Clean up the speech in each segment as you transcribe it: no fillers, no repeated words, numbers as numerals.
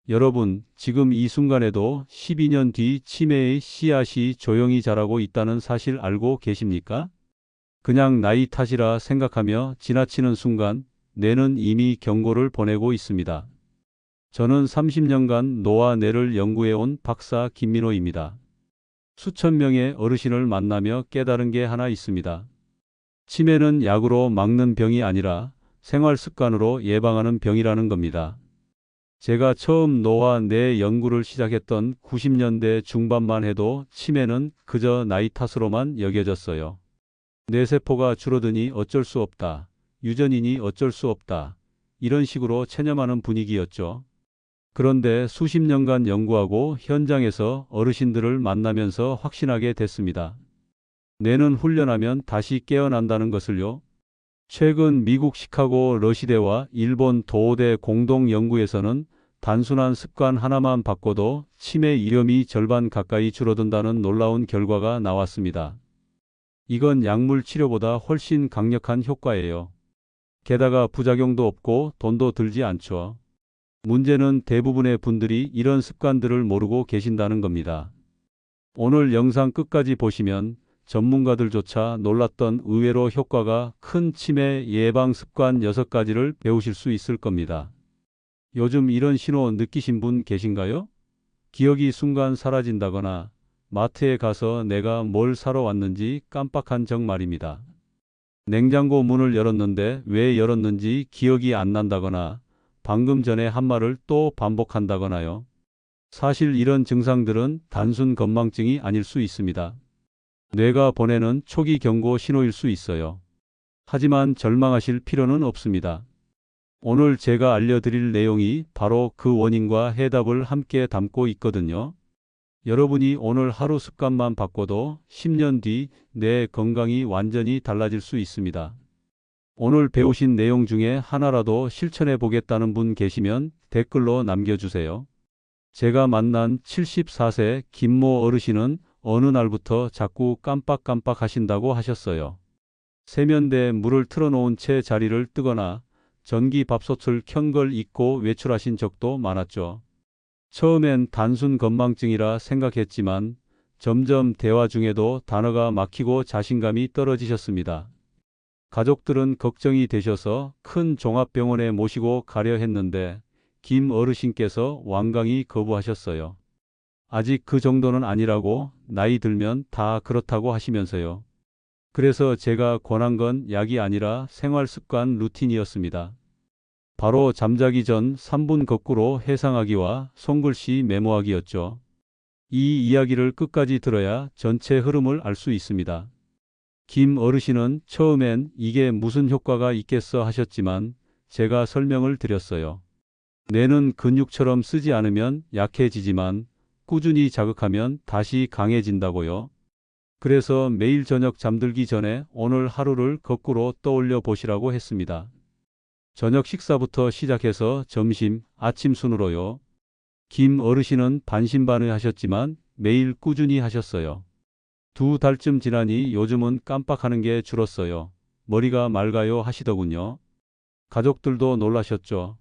여러분, 지금 이 순간에도 12년 뒤 치매의 씨앗이 조용히 자라고 있다는 사실 알고 계십니까? 그냥 나이 탓이라 생각하며 지나치는 순간 뇌는 이미 경고를 보내고 있습니다. 저는 30년간 노와 뇌를 연구해온 박사 김민호입니다. 수천 명의 어르신을 만나며 깨달은 게 하나 있습니다. 치매는 약으로 막는 병이 아니라 생활 습관으로 예방하는 병이라는 겁니다. 제가 처음 노화 뇌 연구를 시작했던 90년대 중반만 해도 치매는 그저 나이 탓으로만 여겨졌어요. 뇌세포가 줄어드니 어쩔 수 없다. 유전이니 어쩔 수 없다. 이런 식으로 체념하는 분위기였죠. 그런데 수십 년간 연구하고 현장에서 어르신들을 만나면서 확신하게 됐습니다. 뇌는 훈련하면 다시 깨어난다는 것을요. 최근 미국 시카고 러시대와 일본 도호대 공동 연구에서는 단순한 습관 하나만 바꿔도 치매 위험이 절반 가까이 줄어든다는 놀라운 결과가 나왔습니다. 이건 약물 치료보다 훨씬 강력한 효과예요. 게다가 부작용도 없고 돈도 들지 않죠. 문제는 대부분의 분들이 이런 습관들을 모르고 계신다는 겁니다. 오늘 영상 끝까지 보시면 전문가들조차 놀랐던 의외로 효과가 큰 치매 예방 습관 6가지를 배우실 수 있을 겁니다. 요즘 이런 신호 느끼신 분 계신가요? 기억이 순간 사라진다거나 마트에 가서 내가 뭘 사러 왔는지 깜빡한 적 말입니다. 냉장고 문을 열었는데 왜 열었는지 기억이 안 난다거나 방금 전에 한 말을 또 반복한다거나요. 사실 이런 증상들은 단순 건망증이 아닐 수 있습니다. 뇌가 보내는 초기 경고 신호일 수 있어요. 하지만 절망하실 필요는 없습니다. 오늘 제가 알려드릴 내용이 바로 그 원인과 해답을 함께 담고 있거든요. 여러분이 오늘 하루 습관만 바꿔도 10년 뒤 내 건강이 완전히 달라질 수 있습니다. 오늘 배우신 내용 중에 하나라도 실천해 보겠다는 분 계시면 댓글로 남겨주세요. 제가 만난 74세 김모 어르신은 어느 날부터 자꾸 깜빡깜빡 하신다고 하셨어요. 세면대에 물을 틀어놓은 채 자리를 뜨거나 전기밥솥을 켠 걸 잊고 외출하신 적도 많았죠. 처음엔 단순 건망증이라 생각했지만 점점 대화 중에도 단어가 막히고 자신감이 떨어지셨습니다. 가족들은 걱정이 되셔서 큰 종합병원에 모시고 가려 했는데 김 어르신께서 완강히 거부하셨어요. 아직 그 정도는 아니라고, 나이 들면 다 그렇다고 하시면서요. 그래서 제가 권한 건 약이 아니라 생활 습관 루틴이었습니다. 바로 잠자기 전 3분 거꾸로 해상하기와 손글씨 메모하기였죠. 이 이야기를 끝까지 들어야 전체 흐름을 알 수 있습니다. 김 어르신은 처음엔 이게 무슨 효과가 있겠어 하셨지만 제가 설명을 드렸어요. 뇌는 근육처럼 쓰지 않으면 약해지지만 꾸준히 자극하면 다시 강해진다고요. 그래서 매일 저녁 잠들기 전에 오늘 하루를 거꾸로 떠올려 보시라고 했습니다. 저녁 식사부터 시작해서 점심, 아침 순으로요. 김 어르신은 반신반의하셨지만 매일 꾸준히 하셨어요. 2달쯤 지나니 요즘은 깜빡하는 게 줄었어요. 머리가 맑아요 하시더군요. 가족들도 놀라셨죠.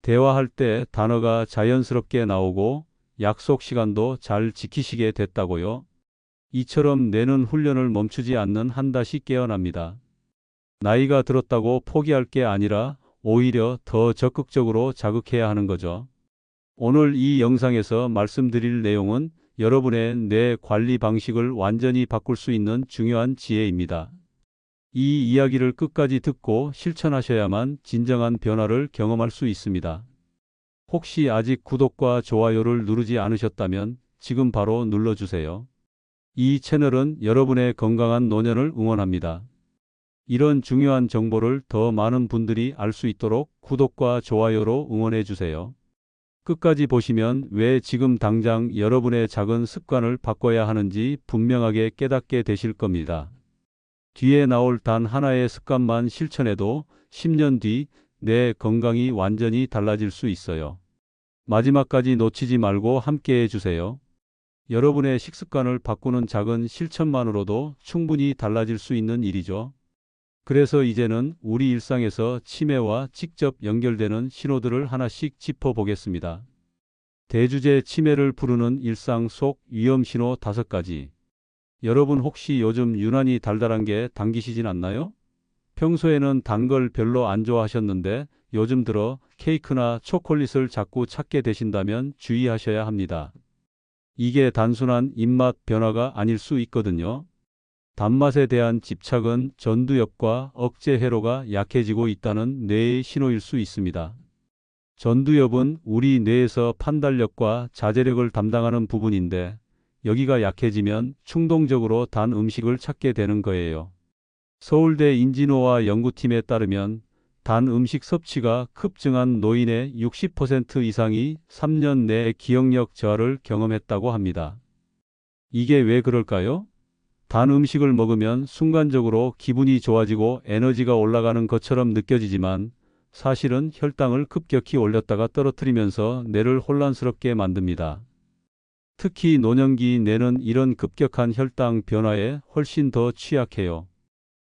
대화할 때 단어가 자연스럽게 나오고 약속 시간도 잘 지키시게 됐다고요. 이처럼 뇌는 훈련을 멈추지 않는 한다시 깨어납니다. 나이가 들었다고 포기할 게 아니라 오히려 더 적극적으로 자극해야 하는 거죠. 오늘 이 영상에서 말씀드릴 내용은 여러분의 뇌 관리 방식을 완전히 바꿀 수 있는 중요한 지혜입니다. 이 이야기를 끝까지 듣고 실천하셔야만 진정한 변화를 경험할 수 있습니다. 혹시 아직 구독과 좋아요를 누르지 않으셨다면 지금 바로 눌러주세요. 이 채널은 여러분의 건강한 노년을 응원합니다. 이런 중요한 정보를 더 많은 분들이 알 수 있도록 구독과 좋아요로 응원해 주세요. 끝까지 보시면 왜 지금 당장 여러분의 작은 습관을 바꿔야 하는지 분명하게 깨닫게 되실 겁니다. 뒤에 나올 단 하나의 습관만 실천해도 10년 뒤 내 건강이 완전히 달라질 수 있어요. 마지막까지 놓치지 말고 함께 해주세요. 여러분의 식습관을 바꾸는 작은 실천만으로도 충분히 달라질 수 있는 일이죠. 그래서 이제는 우리 일상에서 치매와 직접 연결되는 신호들을 하나씩 짚어보겠습니다. 대주제 치매를 부르는 일상 속 위험 신호 5가지. 여러분 혹시 요즘 유난히 달달한 게 당기시진 않나요? 평소에는 단 걸 별로 안 좋아하셨는데 요즘 들어 케이크나 초콜릿을 자꾸 찾게 되신다면 주의하셔야 합니다. 이게 단순한 입맛 변화가 아닐 수 있거든요. 단맛에 대한 집착은 전두엽과 억제 회로가 약해지고 있다는 뇌의 신호일 수 있습니다. 전두엽은 우리 뇌에서 판단력과 자제력을 담당하는 부분인데 여기가 약해지면 충동적으로 단 음식을 찾게 되는 거예요. 서울대 인지노화 연구팀에 따르면 단 음식 섭취가 급증한 노인의 60% 이상이 3년 내에 기억력 저하를 경험했다고 합니다. 이게 왜 그럴까요? 단 음식을 먹으면 순간적으로 기분이 좋아지고 에너지가 올라가는 것처럼 느껴지지만 사실은 혈당을 급격히 올렸다가 떨어뜨리면서 뇌를 혼란스럽게 만듭니다. 특히 노년기 뇌는 이런 급격한 혈당 변화에 훨씬 더 취약해요.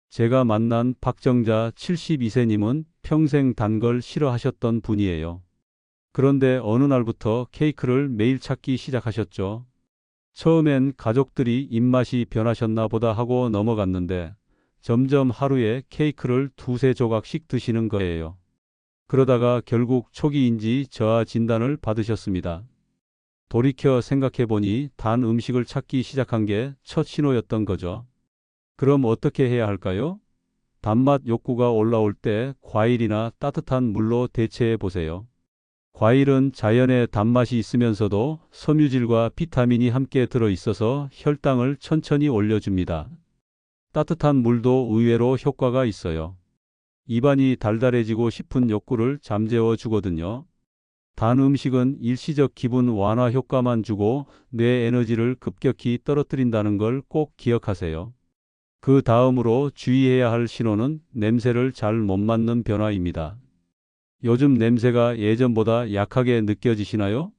제가 만난 박정자 72세님은 평생 단 걸 싫어하셨던 분이에요. 그런데 어느 날부터 케이크를 매일 찾기 시작하셨죠. 처음엔 가족들이 입맛이 변하셨나 보다 하고 넘어갔는데 점점 하루에 케이크를 2~3조각씩 드시는 거예요. 그러다가 결국 초기 인지 저하 진단을 받으셨습니다. 돌이켜 생각해보니 단 음식을 찾기 시작한 게 첫 신호였던 거죠. 그럼 어떻게 해야 할까요? 단맛 욕구가 올라올 때 과일이나 따뜻한 물로 대체해 보세요. 과일은 자연의 단맛이 있으면서도 섬유질과 비타민이 함께 들어있어서 혈당을 천천히 올려줍니다. 따뜻한 물도 의외로 효과가 있어요. 입안이 달달해지고 싶은 욕구를 잠재워 주거든요. 단 음식은 일시적 기분 완화 효과만 주고 뇌 에너지를 급격히 떨어뜨린다는 걸 꼭 기억하세요. 그 다음으로 주의해야 할 신호는 냄새를 잘 못 맡는 변화입니다. 요즘 냄새가 예전보다 약하게 느껴지시나요?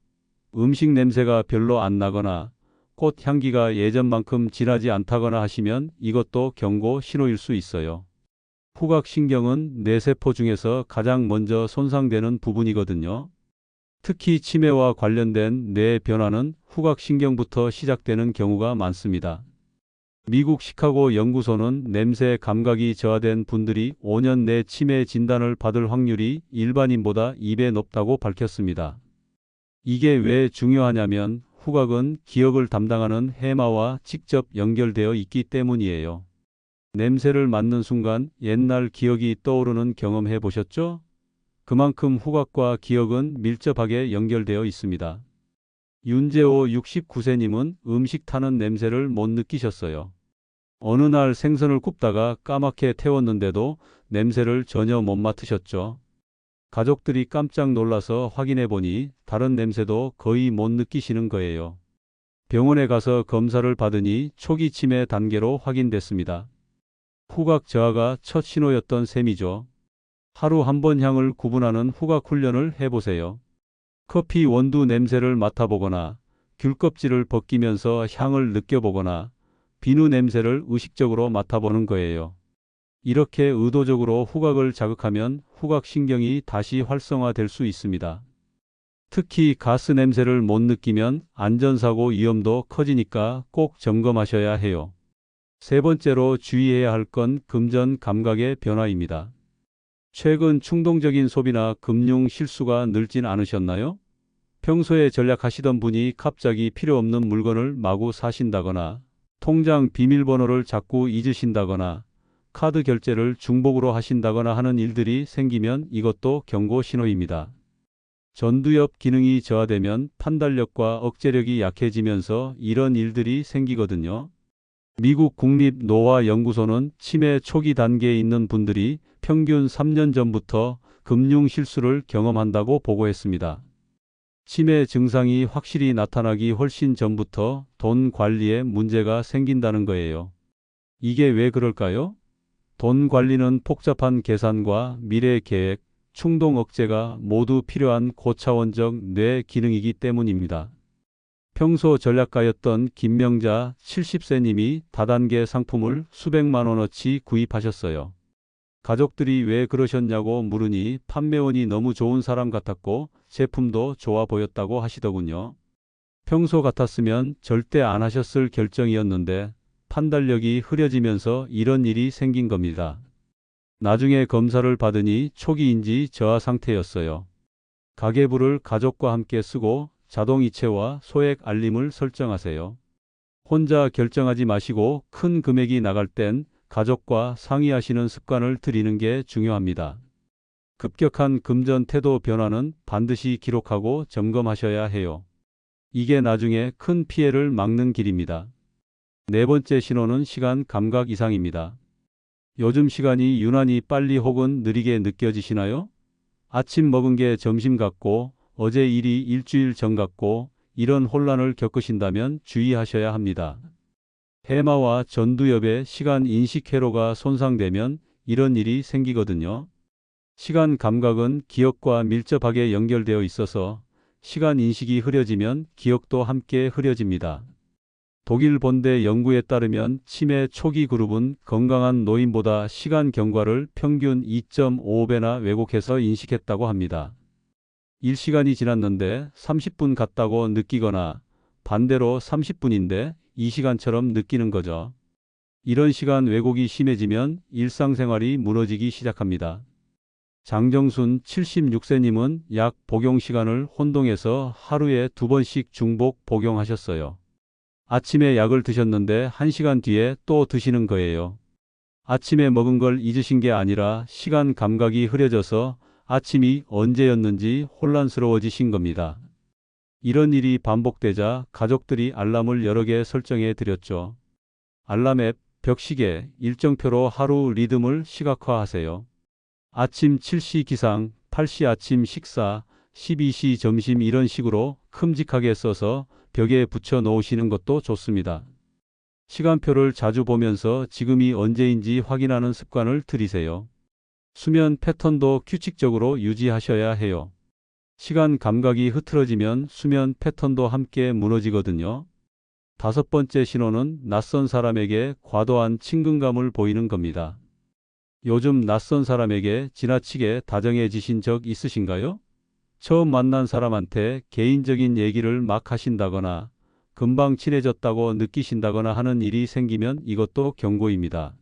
음식 냄새가 별로 안 나거나 꽃 향기가 예전만큼 진하지 않다거나 하시면 이것도 경고 신호일 수 있어요. 후각신경은 뇌세포 중에서 가장 먼저 손상되는 부분이거든요. 특히 치매와 관련된 뇌 변화는 후각신경부터 시작되는 경우가 많습니다. 미국 시카고 연구소는 냄새 감각이 저하된 분들이 5년 내 치매 진단을 받을 확률이 일반인보다 2배 높다고 밝혔습니다. 이게 왜 중요하냐면 후각은 기억을 담당하는 해마와 직접 연결되어 있기 때문이에요. 냄새를 맡는 순간 옛날 기억이 떠오르는 경험 해보셨죠? 그만큼 후각과 기억은 밀접하게 연결되어 있습니다. 윤재호 69세님은 음식 타는 냄새를 못 느끼셨어요. 어느 날 생선을 굽다가 까맣게 태웠는데도 냄새를 전혀 못 맡으셨죠. 가족들이 깜짝 놀라서 확인해 보니 다른 냄새도 거의 못 느끼시는 거예요. 병원에 가서 검사를 받으니 초기 치매 단계로 확인됐습니다. 후각 저하가 첫 신호였던 셈이죠. 하루 한 번 향을 구분하는 후각 훈련을 해보세요. 커피 원두 냄새를 맡아보거나 귤 껍질을 벗기면서 향을 느껴보거나 비누 냄새를 의식적으로 맡아보는 거예요. 이렇게 의도적으로 후각을 자극하면 후각신경이 다시 활성화될 수 있습니다. 특히 가스 냄새를 못 느끼면 안전사고 위험도 커지니까 꼭 점검하셔야 해요. 세 번째로 주의해야 할 건 금전 감각의 변화입니다. 최근 충동적인 소비나 금융 실수가 늘진 않으셨나요? 평소에 전략하시던 분이 갑자기 필요 없는 물건을 마구 사신다거나 통장 비밀번호를 자꾸 잊으신다거나 카드 결제를 중복으로 하신다거나 하는 일들이 생기면 이것도 경고 신호입니다. 전두엽 기능이 저하되면 판단력과 억제력이 약해지면서 이런 일들이 생기거든요. 미국 국립노화연구소는 치매 초기 단계에 있는 분들이 평균 3년 전부터 금융 실수를 경험한다고 보고했습니다. 치매 증상이 확실히 나타나기 훨씬 전부터 돈 관리에 문제가 생긴다는 거예요. 이게 왜 그럴까요? 돈 관리는 복잡한 계산과 미래 계획, 충동 억제가 모두 필요한 고차원적 뇌 기능이기 때문입니다. 평소 전략가였던 김명자 70세님이 다단계 상품을 수백만 원어치 구입하셨어요. 가족들이 왜 그러셨냐고 물으니 판매원이 너무 좋은 사람 같았고 제품도 좋아 보였다고 하시더군요. 평소 같았으면 절대 안 하셨을 결정이었는데 판단력이 흐려지면서 이런 일이 생긴 겁니다. 나중에 검사를 받으니 초기 인지 저하 상태였어요. 가계부를 가족과 함께 쓰고 자동이체와 소액 알림을 설정하세요. 혼자 결정하지 마시고 큰 금액이 나갈 땐 가족과 상의하시는 습관을 들이는 게 중요합니다. 급격한 금전 태도 변화는 반드시 기록하고 점검하셔야 해요. 이게 나중에 큰 피해를 막는 길입니다. 네 번째 신호는 시간 감각 이상입니다. 요즘 시간이 유난히 빨리 혹은 느리게 느껴지시나요? 아침 먹은 게 점심 같고 어제 일이 일주일 전 같고 이런 혼란을 겪으신다면 주의하셔야 합니다. 해마와 전두엽의 시간 인식 회로가 손상되면 이런 일이 생기거든요. 시간 감각은 기억과 밀접하게 연결되어 있어서 시간 인식이 흐려지면 기억도 함께 흐려집니다. 독일 본대 연구에 따르면 치매 초기 그룹은 건강한 노인보다 시간 경과를 평균 2.5배나 왜곡해서 인식했다고 합니다. 1시간이 지났는데 30분 같다고 느끼거나 반대로 30분인데 2시간처럼 느끼는 거죠. 이런 시간 왜곡이 심해지면 일상생활이 무너지기 시작합니다. 장정순 76세님은 약 복용 시간을 혼동해서 하루에 2번씩 중복 복용하셨어요. 아침에 약을 드셨는데 1시간 뒤에 또 드시는 거예요. 아침에 먹은 걸 잊으신 게 아니라 시간 감각이 흐려져서 아침이 언제였는지 혼란스러워지신 겁니다. 이런 일이 반복되자 가족들이 알람을 여러 개 설정해 드렸죠. 알람 앱, 벽시계, 일정표로 하루 리듬을 시각화하세요. 아침 7시 기상, 8시 아침 식사, 12시 점심 이런 식으로 큼직하게 써서 벽에 붙여 놓으시는 것도 좋습니다. 시간표를 자주 보면서 지금이 언제인지 확인하는 습관을 들이세요. 수면 패턴도 규칙적으로 유지하셔야 해요. 시간 감각이 흐트러지면 수면 패턴도 함께 무너지거든요. 다섯 번째 신호는 낯선 사람에게 과도한 친근감을 보이는 겁니다. 요즘 낯선 사람에게 지나치게 다정해지신 적 있으신가요? 처음 만난 사람한테 개인적인 얘기를 막 하신다거나 금방 친해졌다고 느끼신다거나 하는 일이 생기면 이것도 경고입니다.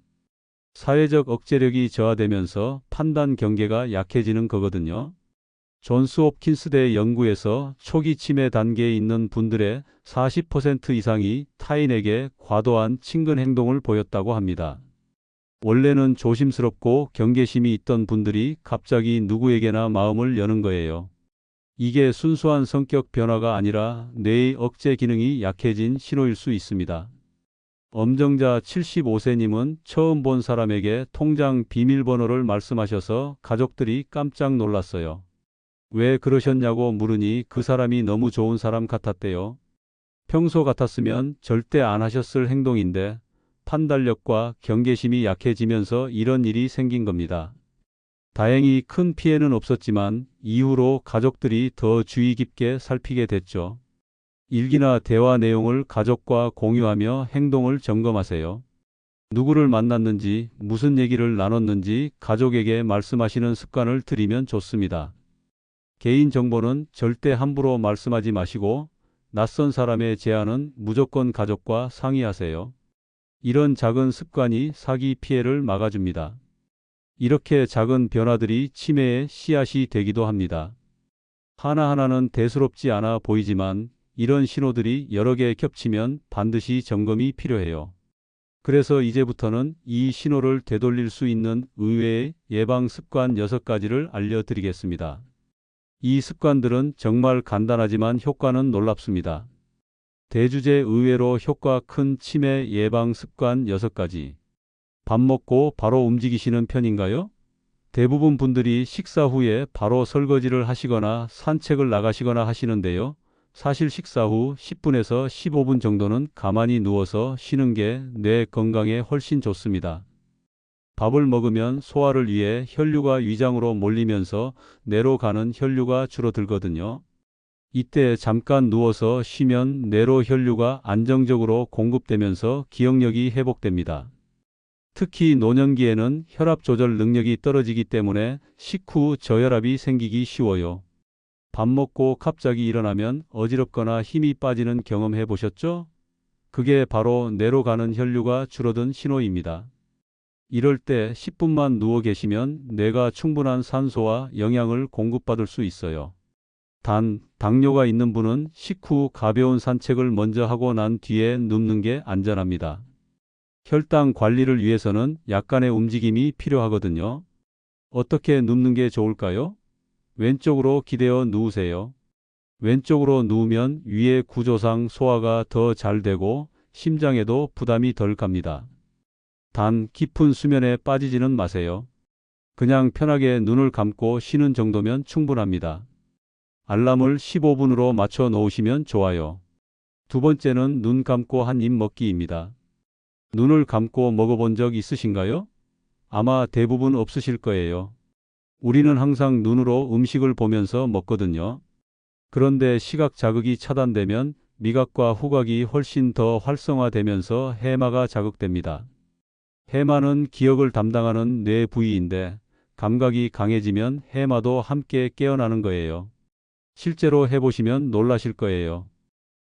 사회적 억제력이 저하되면서 판단 경계가 약해지는 거거든요. 존스 홉킨스대 연구에서 초기 치매 단계에 있는 분들의 40% 이상이 타인에게 과도한 친근 행동을 보였다고 합니다. 원래는 조심스럽고 경계심이 있던 분들이 갑자기 누구에게나 마음을 여는 거예요. 이게 순수한 성격 변화가 아니라 뇌의 억제 기능이 약해진 신호일 수 있습니다. 엄정자 75세님은 처음 본 사람에게 통장 비밀번호를 말씀하셔서 가족들이 깜짝 놀랐어요. 왜 그러셨냐고 물으니 그 사람이 너무 좋은 사람 같았대요. 평소 같았으면 절대 안 하셨을 행동인데 판단력과 경계심이 약해지면서 이런 일이 생긴 겁니다. 다행히 큰 피해는 없었지만 이후로 가족들이 더 주의 깊게 살피게 됐죠. 일기나 대화 내용을 가족과 공유하며 행동을 점검하세요. 누구를 만났는지, 무슨 얘기를 나눴는지 가족에게 말씀하시는 습관을 들이면 좋습니다. 개인정보는 절대 함부로 말씀하지 마시고 낯선 사람의 제안은 무조건 가족과 상의하세요. 이런 작은 습관이 사기 피해를 막아줍니다. 이렇게 작은 변화들이 치매의 씨앗이 되기도 합니다. 하나하나는 대수롭지 않아 보이지만 이런 신호들이 여러 개 겹치면 반드시 점검이 필요해요. 그래서 이제부터는 이 신호를 되돌릴 수 있는 의외의 예방 습관 6가지를 알려드리겠습니다. 이 습관들은 정말 간단하지만 효과는 놀랍습니다. 대주제 의외로 효과 큰 치매 예방 습관 6가지. 밥 먹고 바로 움직이시는 편인가요? 대부분 분들이 식사 후에 바로 설거지를 하시거나 산책을 나가시거나 하시는데요. 사실 식사 후 10분에서 15분 정도는 가만히 누워서 쉬는 게 뇌 건강에 훨씬 좋습니다. 밥을 먹으면 소화를 위해 혈류가 위장으로 몰리면서 뇌로 가는 혈류가 줄어들거든요. 이때 잠깐 누워서 쉬면 뇌로 혈류가 안정적으로 공급되면서 기억력이 회복됩니다. 특히 노년기에는 혈압 조절 능력이 떨어지기 때문에 식후 저혈압이 생기기 쉬워요. 밥 먹고 갑자기 일어나면 어지럽거나 힘이 빠지는 경험 해보셨죠? 그게 바로 뇌로 가는 혈류가 줄어든 신호입니다. 이럴 때 10분만 누워 계시면 뇌가 충분한 산소와 영양을 공급받을 수 있어요. 단, 당뇨가 있는 분은 식후 가벼운 산책을 먼저 하고 난 뒤에 눕는 게 안전합니다. 혈당 관리를 위해서는 약간의 움직임이 필요하거든요. 어떻게 눕는 게 좋을까요? 왼쪽으로 기대어 누우세요. 왼쪽으로 누우면 위의 구조상 소화가 더 잘 되고 심장에도 부담이 덜 갑니다. 단, 깊은 수면에 빠지지는 마세요. 그냥 편하게 눈을 감고 쉬는 정도면 충분합니다. 알람을 15분으로 맞춰 놓으시면 좋아요. 두 번째는 눈 감고 한 입 먹기입니다. 눈을 감고 먹어본 적 있으신가요? 아마 대부분 없으실 거예요. 우리는 항상 눈으로 음식을 보면서 먹거든요. 그런데 시각 자극이 차단되면 미각과 후각이 훨씬 더 활성화되면서 해마가 자극됩니다. 해마는 기억을 담당하는 뇌 부위인데 감각이 강해지면 해마도 함께 깨어나는 거예요. 실제로 해보시면 놀라실 거예요.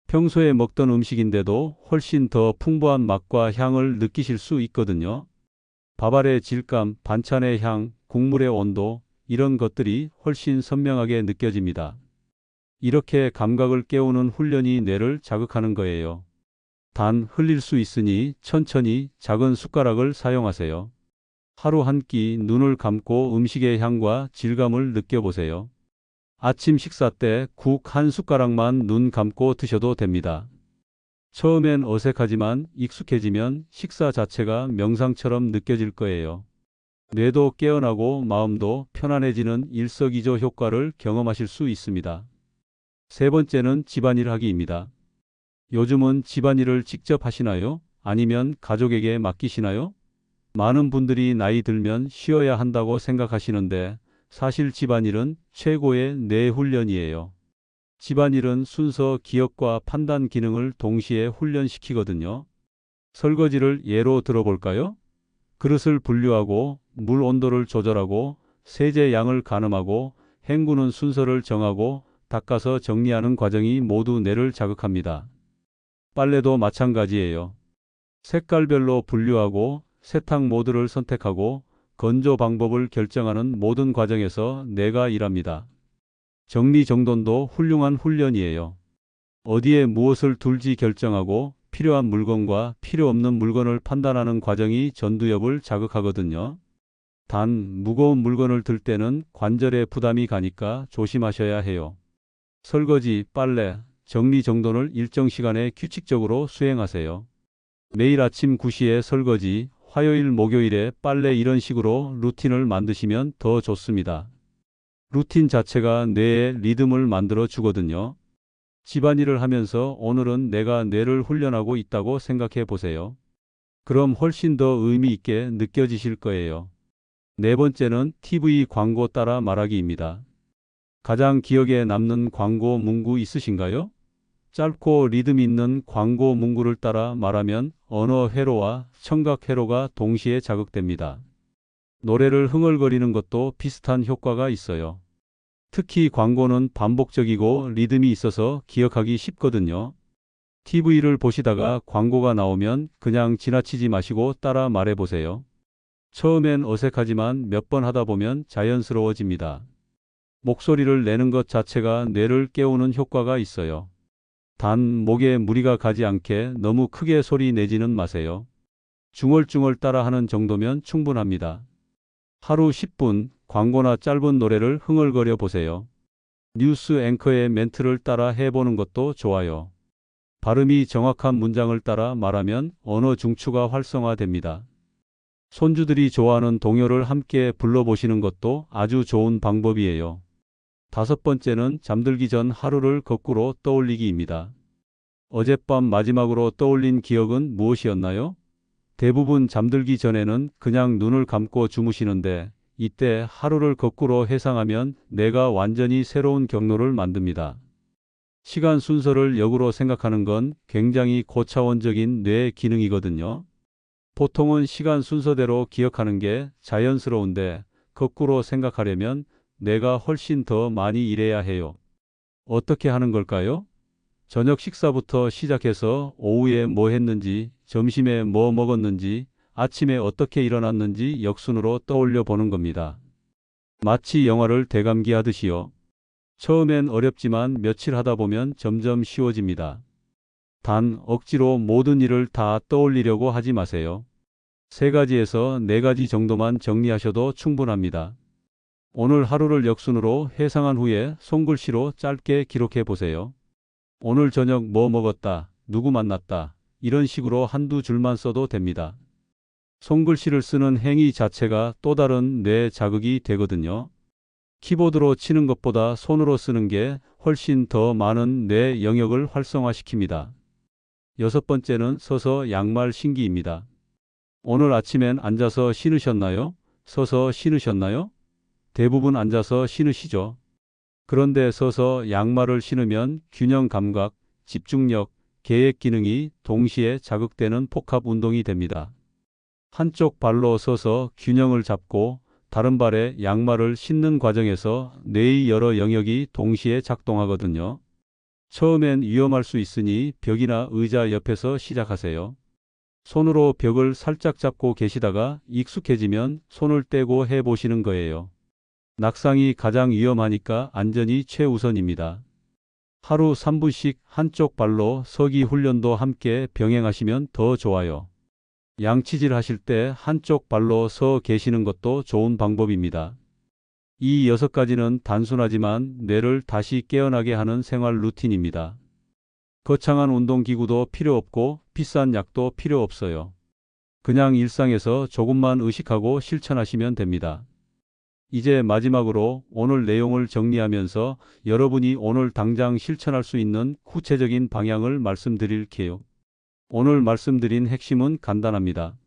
평소에 먹던 음식인데도 훨씬 더 풍부한 맛과 향을 느끼실 수 있거든요. 밥알의 질감, 반찬의 향, 국물의 온도, 이런 것들이 훨씬 선명하게 느껴집니다. 이렇게 감각을 깨우는 훈련이 뇌를 자극하는 거예요. 단, 흘릴 수 있으니 천천히 작은 숟가락을 사용하세요. 하루 한 끼 눈을 감고 음식의 향과 질감을 느껴보세요. 아침 식사 때 국 한 숟가락만 눈 감고 드셔도 됩니다. 처음엔 어색하지만 익숙해지면 식사 자체가 명상처럼 느껴질 거예요. 뇌도 깨어나고 마음도 편안해지는 일석이조 효과를 경험하실 수 있습니다. 세 번째는 집안일 하기입니다. 요즘은 집안일을 직접 하시나요? 아니면 가족에게 맡기시나요? 많은 분들이 나이 들면 쉬어야 한다고 생각하시는데 사실 집안일은 최고의 뇌 훈련이에요. 집안일은 순서 기억과 판단 기능을 동시에 훈련시키거든요. 설거지를 예로 들어볼까요? 그릇을 분류하고 물 온도를 조절하고 세제 양을 가늠하고 헹구는 순서를 정하고 닦아서 정리하는 과정이 모두 뇌를 자극합니다. 빨래도 마찬가지예요. 색깔별로 분류하고 세탁 모드를 선택하고 건조 방법을 결정하는 모든 과정에서 뇌가 일합니다. 정리정돈도 훌륭한 훈련이에요. 어디에 무엇을 둘지 결정하고 필요한 물건과 필요 없는 물건을 판단하는 과정이 전두엽을 자극하거든요. 단, 무거운 물건을 들 때는 관절에 부담이 가니까 조심하셔야 해요. 설거지, 빨래, 정리정돈을 일정 시간에 규칙적으로 수행하세요. 매일 아침 9시에 설거지, 화요일, 목요일에 빨래 이런 식으로 루틴을 만드시면 더 좋습니다. 루틴 자체가 뇌에 리듬을 만들어 주거든요. 집안일을 하면서 오늘은 내가 뇌를 훈련하고 있다고 생각해 보세요. 그럼 훨씬 더 의미 있게 느껴지실 거예요. 네 번째는 TV 광고 따라 말하기입니다. 가장 기억에 남는 광고 문구 있으신가요? 짧고 리듬 있는 광고 문구를 따라 말하면 언어 회로와 청각 회로가 동시에 자극됩니다. 노래를 흥얼거리는 것도 비슷한 효과가 있어요. 특히 광고는 반복적이고 리듬이 있어서 기억하기 쉽거든요. TV를 보시다가 광고가 나오면 그냥 지나치지 마시고 따라 말해보세요. 처음엔 어색하지만 몇 번 하다 보면 자연스러워집니다. 목소리를 내는 것 자체가 뇌를 깨우는 효과가 있어요. 단, 목에 무리가 가지 않게 너무 크게 소리 내지는 마세요. 중얼중얼 따라하는 정도면 충분합니다. 하루 10분 광고나 짧은 노래를 흥얼거려 보세요. 뉴스 앵커의 멘트를 따라 해보는 것도 좋아요. 발음이 정확한 문장을 따라 말하면 언어 중추가 활성화됩니다. 손주들이 좋아하는 동요를 함께 불러보시는 것도 아주 좋은 방법이에요. 다섯 번째는 잠들기 전 하루를 거꾸로 떠올리기입니다. 어젯밤 마지막으로 떠올린 기억은 무엇이었나요? 대부분 잠들기 전에는 그냥 눈을 감고 주무시는데 이때 하루를 거꾸로 회상하면 뇌가 완전히 새로운 경로를 만듭니다. 시간 순서를 역으로 생각하는 건 굉장히 고차원적인 뇌 기능이거든요. 보통은 시간 순서대로 기억하는 게 자연스러운데 거꾸로 생각하려면 내가 훨씬 더 많이 일해야 해요. 어떻게 하는 걸까요? 저녁 식사부터 시작해서 오후에 뭐 했는지, 점심에 뭐 먹었는지, 아침에 어떻게 일어났는지 역순으로 떠올려 보는 겁니다. 마치 영화를 대감기하듯이요. 처음엔 어렵지만 며칠 하다 보면 점점 쉬워집니다. 단, 억지로 모든 일을 다 떠올리려고 하지 마세요. 세 가지에서 네 가지 정도만 정리하셔도 충분합니다. 오늘 하루를 역순으로 회상한 후에 손글씨로 짧게 기록해 보세요. 오늘 저녁 뭐 먹었다, 누구 만났다, 이런 식으로 한두 줄만 써도 됩니다. 손글씨를 쓰는 행위 자체가 또 다른 뇌 자극이 되거든요. 키보드로 치는 것보다 손으로 쓰는 게 훨씬 더 많은 뇌 영역을 활성화시킵니다. 여섯 번째는 서서 양말 신기입니다. 오늘 아침엔 앉아서 신으셨나요? 서서 신으셨나요? 대부분 앉아서 신으시죠. 그런데 서서 양말을 신으면 균형 감각, 집중력, 계획 기능이 동시에 자극되는 복합 운동이 됩니다. 한쪽 발로 서서 균형을 잡고 다른 발에 양말을 신는 과정에서 뇌의 여러 영역이 동시에 작동하거든요. 처음엔 위험할 수 있으니 벽이나 의자 옆에서 시작하세요. 손으로 벽을 살짝 잡고 계시다가 익숙해지면 손을 떼고 해보시는 거예요. 낙상이 가장 위험하니까 안전이 최우선입니다. 하루 3분씩 한쪽 발로 서기 훈련도 함께 병행하시면 더 좋아요. 양치질 하실 때 한쪽 발로 서 계시는 것도 좋은 방법입니다. 이 여섯 가지는 단순하지만 뇌를 다시 깨어나게 하는 생활 루틴입니다. 거창한 운동기구도 필요 없고 비싼 약도 필요 없어요. 그냥 일상에서 조금만 의식하고 실천하시면 됩니다. 이제 마지막으로 오늘 내용을 정리하면서 여러분이 오늘 당장 실천할 수 있는 구체적인 방향을 말씀드릴게요. 오늘 말씀드린 핵심은 간단합니다.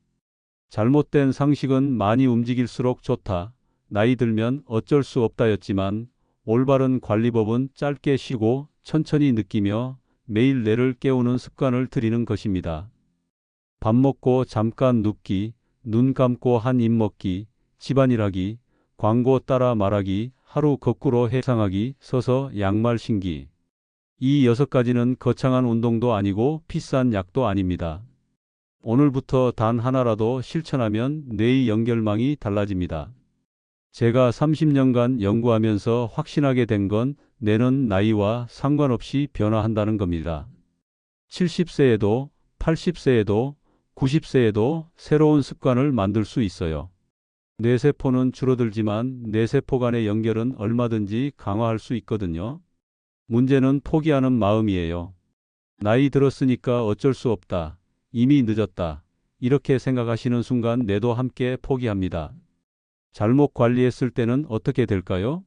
잘못된 상식은 많이 움직일수록 좋다. 나이 들면 어쩔 수 없다였지만 올바른 관리법은 짧게 쉬고 천천히 느끼며 매일 뇌를 깨우는 습관을 들이는 것입니다. 밥 먹고 잠깐 눕기, 눈 감고 한 입 먹기, 집안일하기, 광고 따라 말하기, 하루 거꾸로 회상하기, 서서 양말 신기. 이 여섯 가지는 거창한 운동도 아니고 비싼 약도 아닙니다. 오늘부터 단 하나라도 실천하면 뇌의 연결망이 달라집니다. 제가 30년간 연구하면서 확신하게 된 건 뇌는 나이와 상관없이 변화한다는 겁니다. 70세에도, 80세에도, 90세에도 새로운 습관을 만들 수 있어요. 뇌세포는 줄어들지만 뇌세포 간의 연결은 얼마든지 강화할 수 있거든요. 문제는 포기하는 마음이에요. 나이 들었으니까 어쩔 수 없다. 이미 늦었다. 이렇게 생각하시는 순간 뇌도 함께 포기합니다. 잘못 관리했을 때는 어떻게 될까요?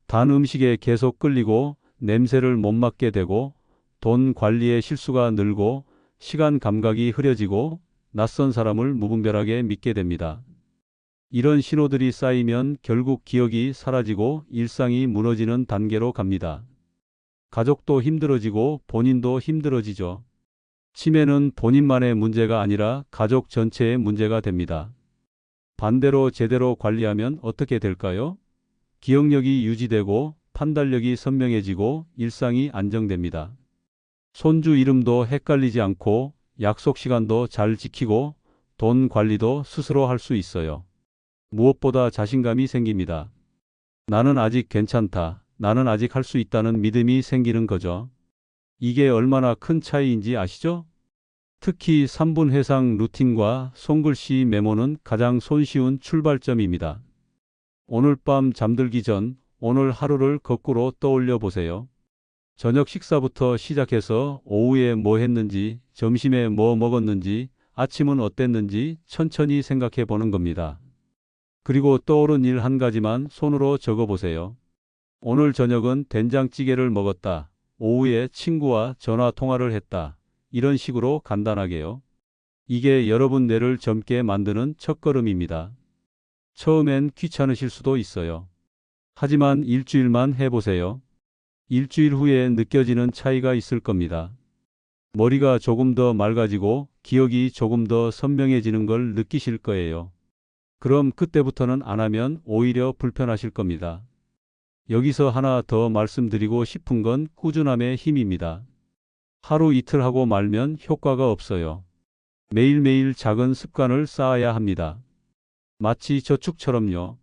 단 음식에 계속 끌리고 냄새를 못 맡게 되고 돈 관리에 실수가 늘고 시간 감각이 흐려지고 낯선 사람을 무분별하게 믿게 됩니다. 이런 신호들이 쌓이면 결국 기억이 사라지고 일상이 무너지는 단계로 갑니다. 가족도 힘들어지고 본인도 힘들어지죠. 치매는 본인만의 문제가 아니라 가족 전체의 문제가 됩니다. 반대로 제대로 관리하면 어떻게 될까요? 기억력이 유지되고 판단력이 선명해지고 일상이 안정됩니다. 손주 이름도 헷갈리지 않고 약속 시간도 잘 지키고 돈 관리도 스스로 할 수 있어요. 무엇보다 자신감이 생깁니다. 나는 아직 괜찮다. 나는 아직 할 수 있다는 믿음이 생기는 거죠. 이게 얼마나 큰 차이인지 아시죠? 특히 3분 회상 루틴과 손글씨 메모는 가장 손쉬운 출발점입니다. 오늘 밤 잠들기 전 오늘 하루를 거꾸로 떠올려 보세요. 저녁 식사부터 시작해서 오후에 뭐 했는지, 점심에 뭐 먹었는지, 아침은 어땠는지 천천히 생각해 보는 겁니다. 그리고 떠오른 일 한 가지만 손으로 적어 보세요. 오늘 저녁은 된장찌개를 먹었다. 오후에 친구와 전화 통화를 했다. 이런 식으로 간단하게요. 이게 여러분 뇌를 젊게 만드는 첫걸음입니다. 처음엔 귀찮으실 수도 있어요. 하지만 일주일만 해보세요. 일주일 후에 느껴지는 차이가 있을 겁니다. 머리가 조금 더 맑아지고 기억이 조금 더 선명해지는 걸 느끼실 거예요. 그럼 그때부터는 안 하면 오히려 불편하실 겁니다. 여기서 하나 더 말씀드리고 싶은 건 꾸준함의 힘입니다. 하루 이틀 하고 말면 효과가 없어요. 매일매일 작은 습관을 쌓아야 합니다. 마치 저축처럼요.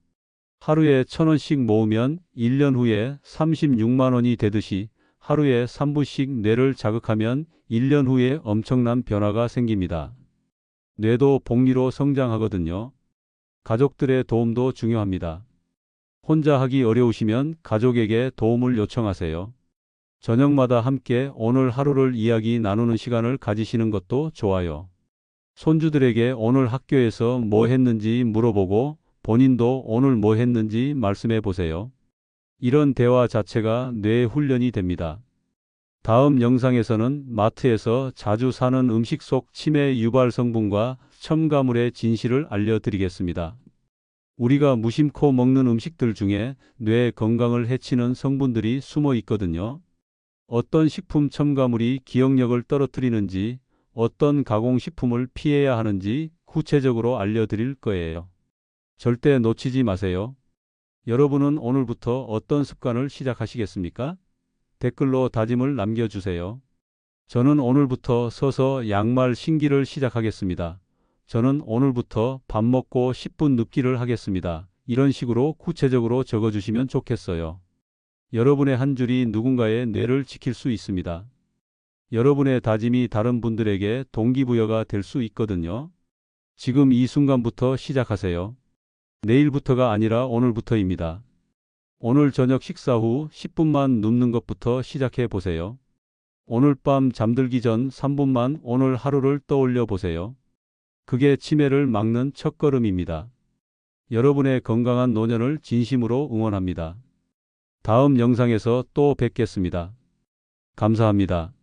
하루에 1,000원씩 모으면 1년 후에 36만 원이 되듯이 하루에 3분씩 뇌를 자극하면 1년 후에 엄청난 변화가 생깁니다. 뇌도 복리로 성장하거든요. 가족들의 도움도 중요합니다. 혼자 하기 어려우시면 가족에게 도움을 요청하세요. 저녁마다 함께 오늘 하루를 이야기 나누는 시간을 가지시는 것도 좋아요. 손주들에게 오늘 학교에서 뭐 했는지 물어보고 본인도 오늘 뭐 했는지 말씀해 보세요. 이런 대화 자체가 뇌 훈련이 됩니다. 다음 영상에서는 마트에서 자주 사는 음식 속 치매 유발 성분과 첨가물의 진실을 알려드리겠습니다. 우리가 무심코 먹는 음식들 중에 뇌 건강을 해치는 성분들이 숨어 있거든요. 어떤 식품 첨가물이 기억력을 떨어뜨리는지, 어떤 가공식품을 피해야 하는지 구체적으로 알려드릴 거예요. 절대 놓치지 마세요. 여러분은 오늘부터 어떤 습관을 시작하시겠습니까? 댓글로 다짐을 남겨주세요. 저는 오늘부터 서서 양말 신기를 시작하겠습니다. 저는 오늘부터 밥 먹고 10분 눕기를 하겠습니다. 이런 식으로 구체적으로 적어주시면 좋겠어요. 여러분의 한 줄이 누군가의 뇌를 지킬 수 있습니다. 여러분의 다짐이 다른 분들에게 동기부여가 될 수 있거든요. 지금 이 순간부터 시작하세요. 내일부터가 아니라 오늘부터입니다. 오늘 저녁 식사 후 10분만 눕는 것부터 시작해 보세요. 오늘 밤 잠들기 전 3분만 오늘 하루를 떠올려 보세요. 그게 치매를 막는 첫걸음입니다. 여러분의 건강한 노년을 진심으로 응원합니다. 다음 영상에서 또 뵙겠습니다. 감사합니다.